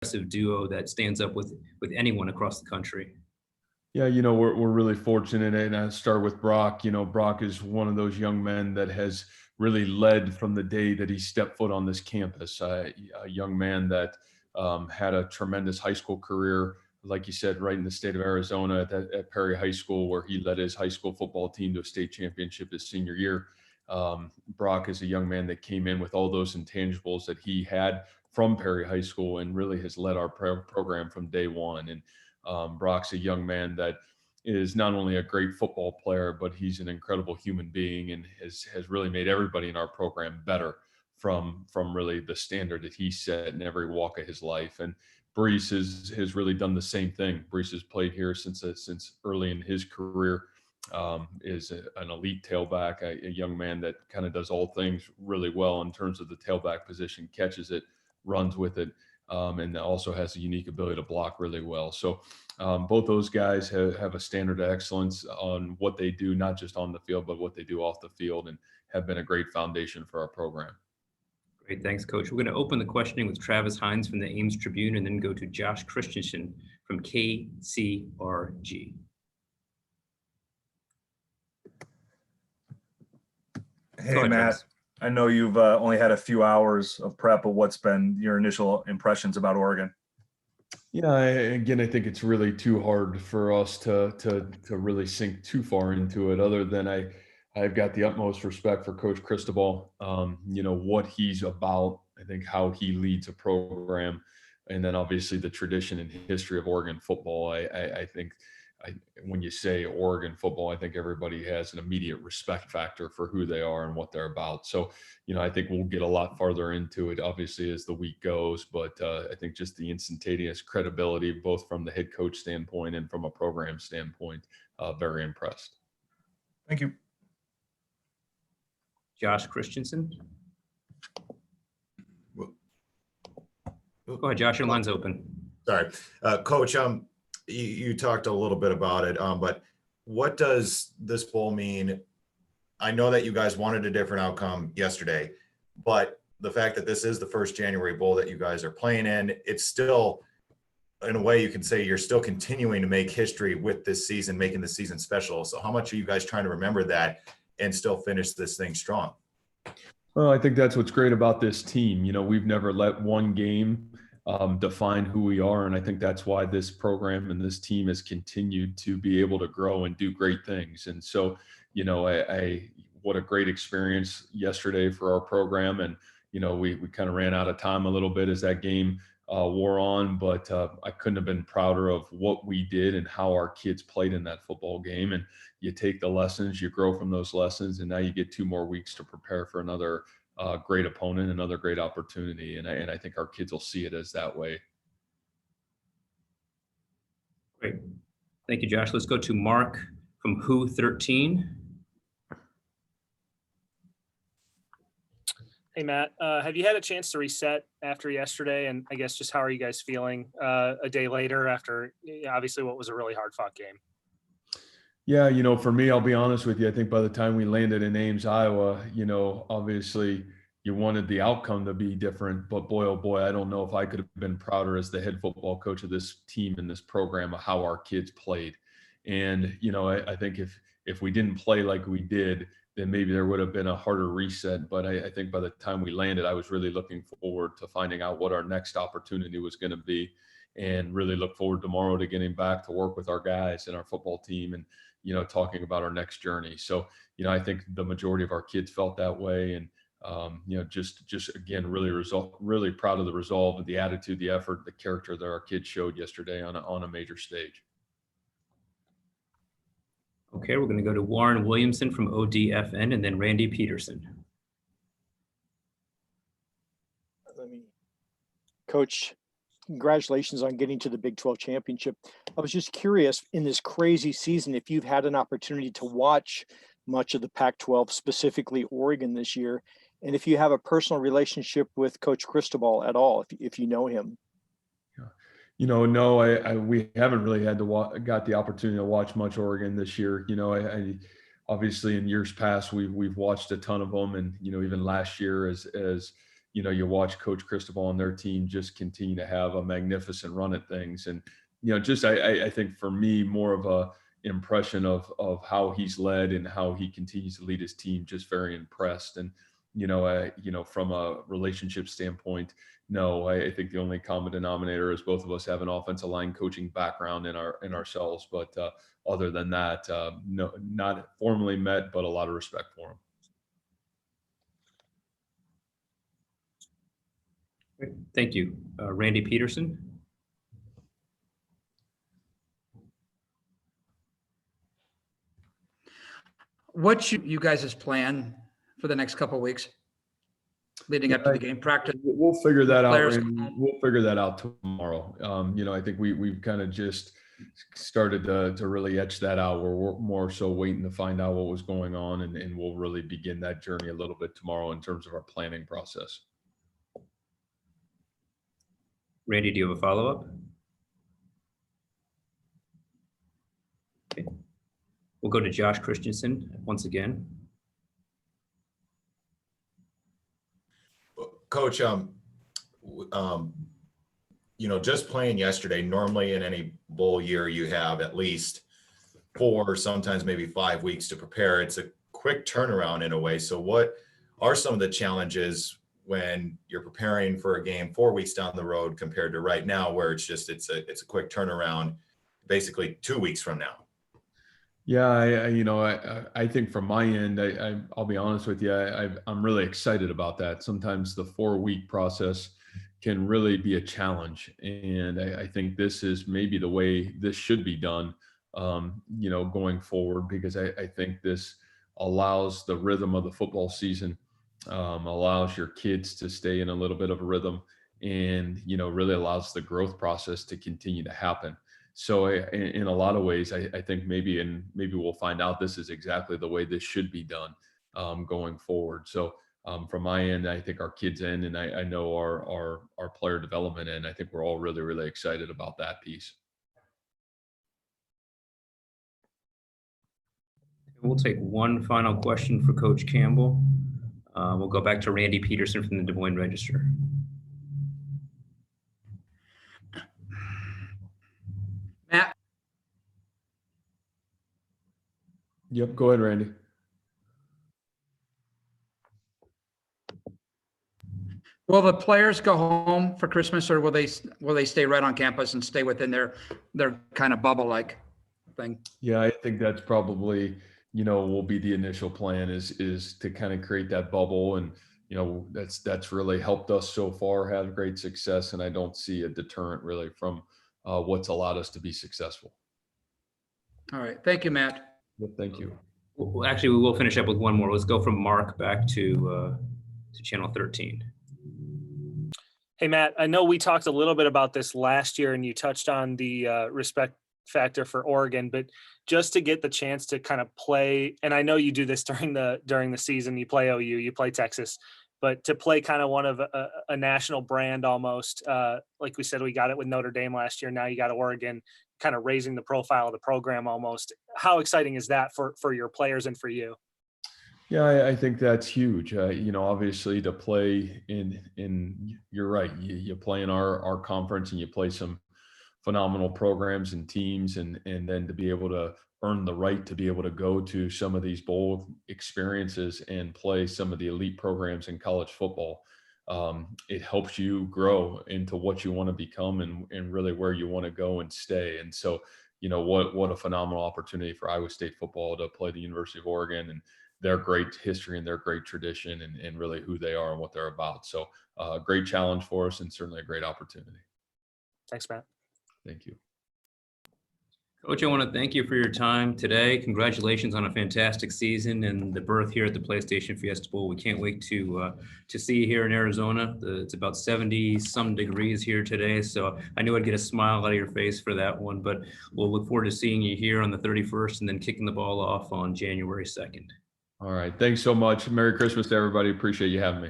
duo that stands up with anyone across the country. Yeah, we're really fortunate, and I start with Brock. Brock is one of those young men that has really led from the day that he stepped foot on this campus. A young man that had a tremendous high school career, like you said, right in the state of Arizona at Perry High School, where he led his high school football team to a state championship his senior year. Brock is a young man that came in with all those intangibles that he had from Perry High School, and really has led our program from day one. And Brock's a young man that is not only a great football player, but he's an incredible human being, and has really made everybody in our program better from really the standard that he set in every walk of his life. And Brees has really done the same thing. Brees has played here since early in his career. Is an elite tailback, a young man that kind of does all things really well in terms of the tailback position, catches it, runs with it, and also has a unique ability to block really well. So both those guys have a standard of excellence on what they do, not just on the field, but what they do off the field, and have been a great foundation for our program. Great, thanks, Coach. We're going to open the questioning with Travis Hines from the Ames Tribune, and then go to Josh Christensen from KCRG. Hey, Matt. Travis. I know you've only had a few hours of prep, but what's been your initial impressions about Oregon? Yeah, I think it's really too hard for us to really sink too far into it, other than I've got the utmost respect for Coach Cristobal, what he's about, I think how he leads a program, and then obviously the tradition and history of Oregon football. I think when you say Oregon football, I think everybody has an immediate respect factor for who they are and what they're about. So, I think we'll get a lot farther into it, obviously, as the week goes. But I think just the instantaneous credibility, both from the head coach standpoint and from a program standpoint, very impressed. Thank you. Josh Christensen. Go ahead, Josh. Your line's open. Sorry, Coach. You talked a little bit about it, but what does this bowl mean? I know that you guys wanted a different outcome yesterday, but the fact that this is the first January bowl that you guys are playing in, it's still, in a way, you can say you're still continuing to make history with this season, making the season special. So how much are you guys trying to remember that and still finish this thing strong? Well, I think that's what's great about this team. We've never let one game define who we are. And I think that's why this program and this team has continued to be able to grow and do great things. And so, what a great experience yesterday for our program. And, we kind of ran out of time a little bit as that game wore on, but I couldn't have been prouder of what we did and how our kids played in that football game. And you take the lessons, you grow from those lessons, and now you get 2 more weeks to prepare for another great opponent, another great opportunity. And I think our kids will see it as that way. Great. Thank you, Josh. Let's go to Mark from Who 13. Hey, Matt, have you had a chance to reset after yesterday? And I guess just how are you guys feeling a day later after obviously what was a really hard fought game? Yeah, for me, I'll be honest with you. I think by the time we landed in Ames, Iowa, obviously you wanted the outcome to be different, but boy, oh boy, I don't know if I could have been prouder as the head football coach of this team and this program of how our kids played. And, I think if we didn't play like we did, then maybe there would have been a harder reset. But I think by the time we landed, I was really looking forward to finding out what our next opportunity was going to be, and really look forward tomorrow to getting back to work with our guys and our football team and, talking about our next journey. So, I think the majority of our kids felt that way. And, just again, really proud of the resolve, the attitude, the effort, the character that our kids showed yesterday on a major stage. Okay, we're going to go to Warren Williamson from ODFN, and then Randy Peterson. Coach, congratulations on getting to the Big 12 championship. I was just curious, in this crazy season, if you've had an opportunity to watch much of the Pac-12, specifically Oregon this year, and if you have a personal relationship with Coach Cristobal at all, if you know him. No, we haven't really got the opportunity to watch much Oregon this year. I obviously in years past we've watched a ton of them, and even last year as you watch Coach Cristobal and their team just continue to have a magnificent run at things. And, just I think for me, more of a impression of how he's led and how he continues to lead his team, just very impressed. And, from a relationship standpoint, no, I think the only common denominator is both of us have an offensive line coaching background in ourselves. But other than that, no, not formally met, but a lot of respect for him. Great. Thank you. Randy Peterson. What's you guys' plan for the next couple of weeks leading up to the game practice? We'll figure that out. Players- We'll figure that out tomorrow. I think we've kind of just started to really etch that out. We're more so waiting to find out what was going on, and we'll really begin that journey a little bit tomorrow in terms of our planning process. Randy, do you have a follow-up? Okay. We'll go to Josh Christensen once again. Coach, just playing yesterday, normally in any bowl year, you have at least 4, sometimes maybe 5 weeks to prepare. It's a quick turnaround in a way. So what are some of the challenges when you're preparing for a game 4 weeks down the road compared to right now, where it's a quick turnaround, basically 2 weeks from now? Yeah, I think from my end, I'll be honest with you, I'm really excited about that. Sometimes the 4-week process can really be a challenge, and I think this is maybe the way this should be done, going forward, because I think this allows the rhythm of the football season, allows your kids to stay in a little bit of a rhythm, and really allows the growth process to continue to happen. So in a lot of ways, I think maybe we'll find out this is exactly the way this should be done going forward. So from my end, I think our kids' end, and I know our player development end, I think we're all really, really excited about that piece. We'll take one final question for Coach Campbell. We'll go back to Randy Peterson from the Des Moines Register. Matt, Yep, go ahead, Randy. will the players go home for Christmas, or will they stay right on campus and stay within their kind of bubble-like thing? Yeah, I think that's probably, will be the initial plan is to kind of create that bubble. And, that's really helped us so far, have great success. And I don't see a deterrent really from what's allowed us to be successful. All right. Thank you, Matt. Well, thank you. Well, actually, we will finish up with one more. Let's go from Mark back to Channel 13. Hey, Matt, I know we talked a little bit about this last year and you touched on the respect factor for Oregon, but just to get the chance to kind of play, and I know you do this during the season, you play OU, you play Texas, but to play kind of one of a national brand almost, like we said, we got it with Notre Dame last year. Now you got Oregon, kind of raising the profile of the program almost. How exciting is that for your players and for you? Yeah, I think that's huge. Obviously to play in you're right. You play in our conference and you play some phenomenal programs and teams, and then to be able to earn the right to be able to go to some of these bowl experiences and play some of the elite programs in college football. It helps you grow into what you want to become and really where you want to go and stay. And so, what a phenomenal opportunity for Iowa State football to play the University of Oregon and their great history and their great tradition and really who they are and what they're about. So great challenge for us and certainly a great opportunity. Thanks, Matt. Thank you. Coach, I want to thank you for your time today. Congratulations on a fantastic season and the berth here at the PlayStation Fiesta Bowl. We can't wait to see you here in Arizona. It's about 70-some degrees here today, so I knew I'd get a smile out of your face for that one, but we'll look forward to seeing you here on the 31st and then kicking the ball off on January 2nd. All right. Thanks so much. Merry Christmas to everybody. Appreciate you having me.